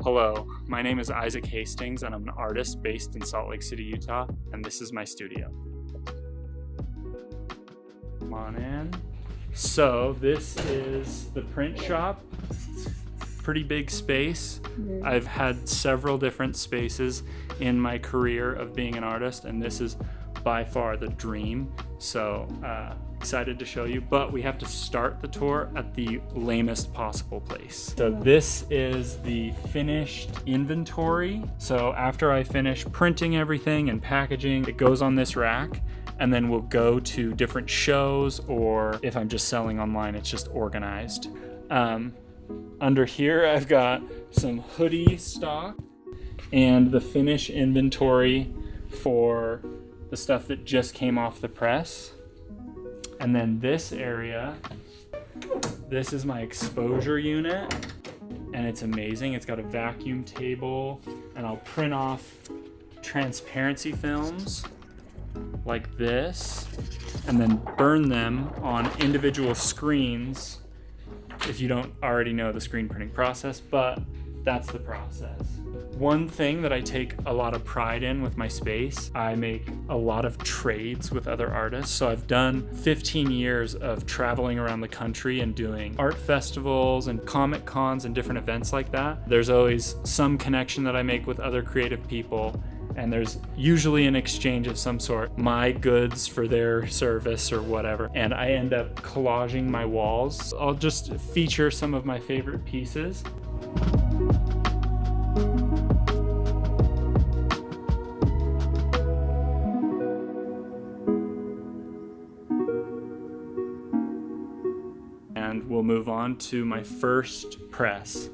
Hello, my name is Isaac Hastings and I'm an artist based in Salt Lake City, Utah, and this is my studio. Come on in. So this is the print shop. It's a pretty big space. I've had several different spaces in my career of being an artist, and this is by far the dream. So excited to show you, but we have to start the tour at the lamest possible place. So this is the finished inventory. So after I finish printing everything and packaging, it goes on this rack, and then we'll go to different shows, or if I'm just selling online, it's just organized. Under here, I've got some hoodie stock and the finish inventory for the stuff that just came off the press. And then this area, this is my exposure unit, and it's amazing. It's got a vacuum table, and I'll print off transparency films like this, and then burn them on individual screens if you don't already know the screen printing process, but that's the process. One thing that I take a lot of pride in with my space, I make a lot of trades with other artists. So I've done 15 years of traveling around the country and doing art festivals and comic cons and different events like that. There's always some connection that I make with other creative people, and there's usually an exchange of some sort, my goods for their service or whatever. And I end up collaging my walls. I'll just feature some of my favorite pieces. And we'll move on to my first press.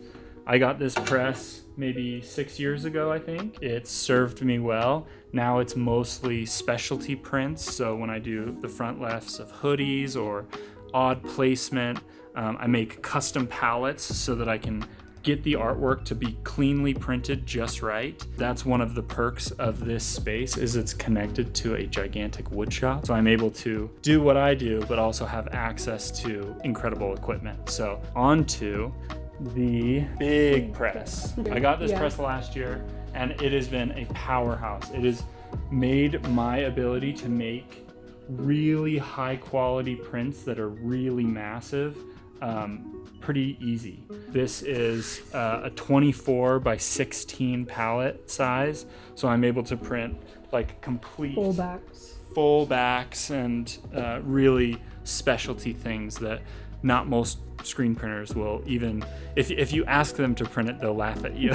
I got this press maybe 6 years ago, I think. It served me well. Now it's mostly specialty prints. So when I do the front lefts of hoodies or odd placement, I make custom palettes so that I can get the artwork to be cleanly printed just right. That's one of the perks of this space, is it's connected to a gigantic wood shop. So I'm able to do what I do, but also have access to incredible equipment. So on to the big press. I got this press last year, and it has been a powerhouse. It has made my ability to make really high quality prints that are really massive pretty easy. This is a 24 by 16 palette size, so I'm able to print like complete full backs and really specialty things that not most screen printers will even, if you ask them to print it, they'll laugh at you.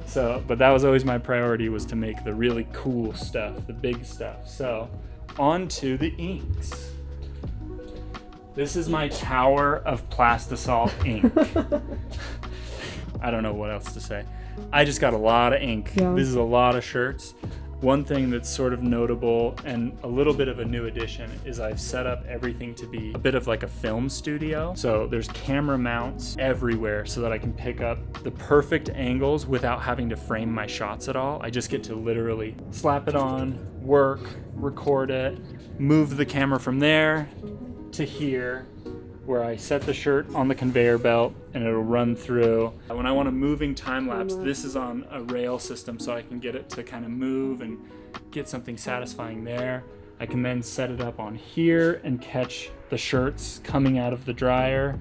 So, but that was always my priority, was to make the really cool stuff, the big stuff. So on to the inks. This is my tower of Plastisol ink. I don't know what else to say. I just got a lot of ink. Yeah. This is a lot of shirts. One thing that's sort of notable and a little bit of a new addition is I've set up everything to be a bit of like a film studio. So there's camera mounts everywhere so that I can pick up the perfect angles without having to frame my shots at all. I just get to literally slap it on, work, record it, move the camera from there to here, where I set the shirt on the conveyor belt and it'll run through. When I want a moving time lapse, this is on a rail system, so I can get it to kind of move and get something satisfying there. I can then set it up on here and catch the shirts coming out of the dryer.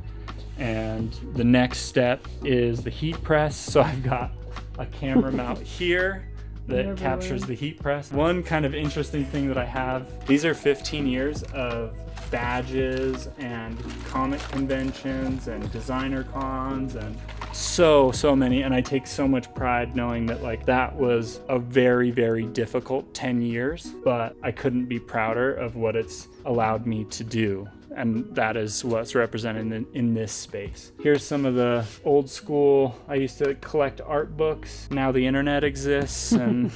And the next step is the heat press. So I've got a camera mount here that captures the heat press. One kind of interesting thing that I have, these are 15 years of badges and comic conventions and designer cons and so many, and I take so much pride knowing that like that was a very, very difficult 10 years, but I couldn't be prouder of what it's allowed me to do. And that is what's represented in this space. Here's some of the old school, I used to collect art books. Now the internet exists, and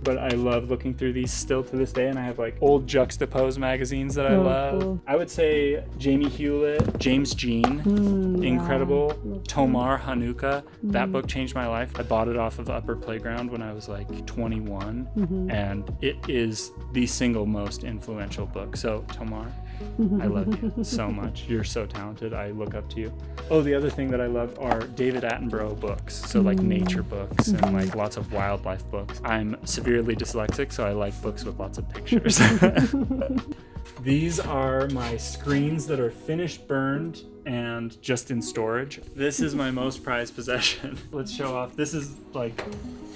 but I love looking through these still to this day, and I have like old Juxtapose magazines that I love. Cool. I would say Jamie Hewlett, James Jean, incredible. Tomar Hanukkah, that book changed my life. I bought it off of Upper Playground when I was like 21, and it is the single most influential book. So Tomar. I love you so much. You're so talented. I look up to you. Oh, the other thing that I love are David Attenborough books. So like nature books and like lots of wildlife books. I'm severely dyslexic, so I like books with lots of pictures. These are my screens that are finished burned and just in storage. This is my most prized possession. Let's show off. This is like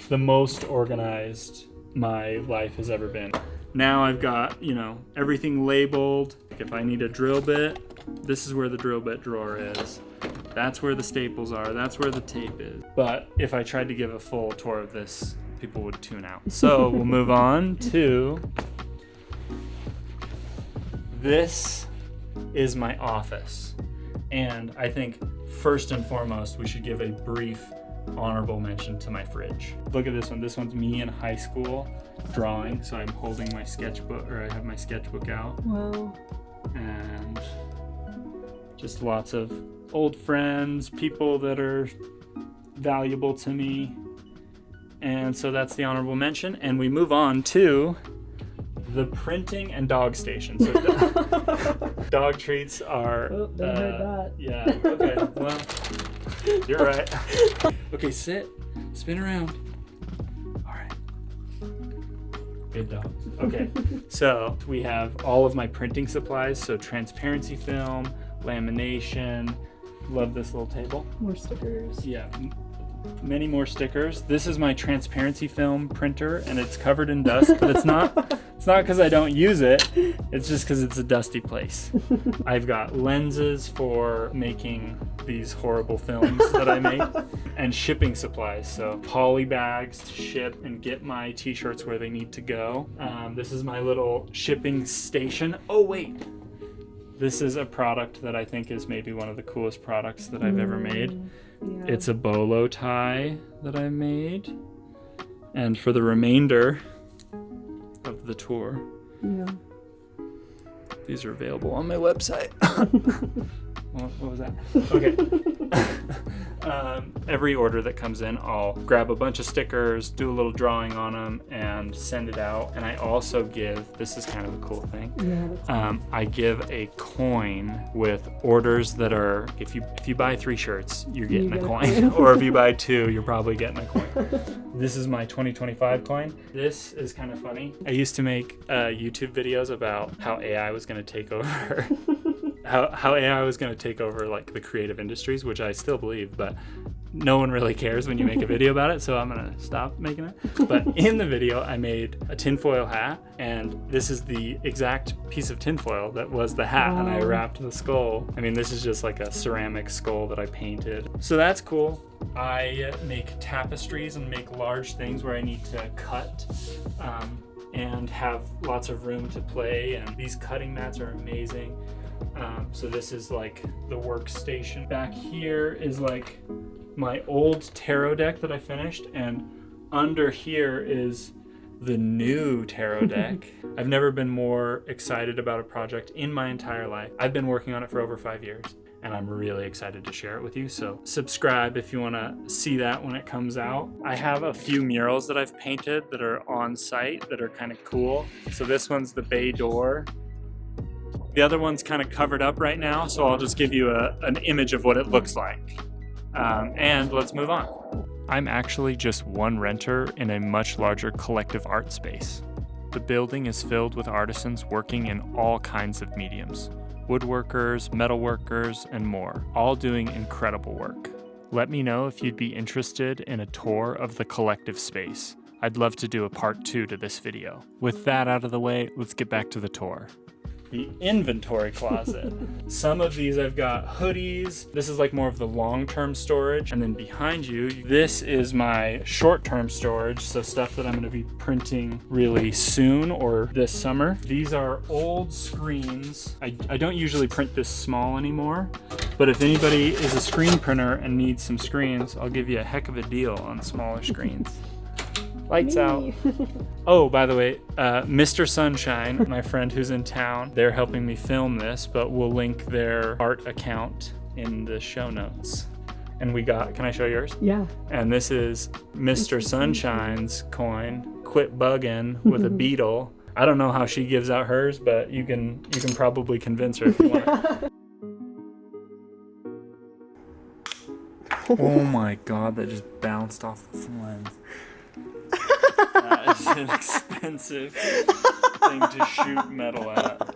the most organized my life has ever been. Now I've got, everything labeled. If I need a drill bit, this is where the drill bit drawer is. That's where the staples are. That's where the tape is. But if I tried to give a full tour of this, people would tune out. So we'll move on to this is my office. And I think first and foremost, we should give a brief honorable mention to my fridge. Look at this one. This one's me in high school drawing. So I'm holding my sketchbook, or I have my sketchbook out. Wow. And just lots of old friends, people that are valuable to me. And so that's the honorable mention. And we move on to the printing and dog station. So dog treats are... Oh, don't hurt that. Yeah, okay, well, you're right. Okay, sit, spin around. All right. Good dogs. Okay, so we have all of my printing supplies. So transparency film, lamination. Love this little table. More stickers. Yeah, many more stickers. This is my transparency film printer, and it's covered in dust, but it's not because I don't use it. It's just because it's a dusty place. I've got lenses for making these horrible films that I make, and shipping supplies. So poly bags to ship and get my t-shirts where they need to go. This is my little shipping station. Oh wait, this is a product that I think is maybe one of the coolest products that I've ever made. Yeah. It's a bolo tie that I made. And for the remainder of the tour, Yeah. these are available on my website. What was that? Okay. Every order that comes in, I'll grab a bunch of stickers, do a little drawing on them, and send it out. And I also give, this is kind of a cool thing, Yeah. I give a coin with orders that are, if you buy 3 shirts, you're getting a coin. Or if you buy 2, you're probably getting a coin. This is my 2025 coin. This is kind of funny. I used to make YouTube videos about how AI was going to take over how AI was going to take over like the creative industries, which I still believe, but no one really cares when you make a video about it, so I'm going to stop making it. But in the video, I made a tinfoil hat, and this is the exact piece of tinfoil that was the hat, and I wrapped the skull. I mean, this is just like a ceramic skull that I painted. So that's cool. I make tapestries and make large things where I need to cut and have lots of room to play, and these cutting mats are amazing. So this is like the workstation. Back here is like my old tarot deck that I finished, and under here is the new tarot deck. I've never been more excited about a project in my entire life. I've been working on it for over 5 years, and I'm really excited to share it with you. So subscribe if you want to see that when it comes out. I have a few murals that I've painted that are on site that are kind of cool. So this one's the bay door. The other one's kind of covered up right now, so I'll just give you an image of what it looks like. And let's move on. I'm actually just one renter in a much larger collective art space. The building is filled with artisans working in all kinds of mediums. Woodworkers, metalworkers, and more, all doing incredible work. Let me know if you'd be interested in a tour of the collective space. I'd love to do a part 2 to this video. With that out of the way, let's get back to the tour. The inventory closet. Some of these I've got hoodies. This is like more of the long-term storage. And then behind you, this is my short-term storage. So stuff that I'm gonna be printing really soon or this summer. These are old screens. I don't usually print this small anymore, but if anybody is a screen printer and needs some screens, I'll give you a heck of a deal on smaller screens. Lights out. Oh, by the way, Mr. Sunshine, my friend who's in town, they're helping me film this, but we'll link their art account in the show notes. And we got, can I show yours? Yeah. And this is Mr. Sunshine's coin, quit bugging with a beetle. I don't know how she gives out hers, but you can probably convince her if you want. Oh my god, that just bounced off the lens. That is an expensive thing to shoot metal at.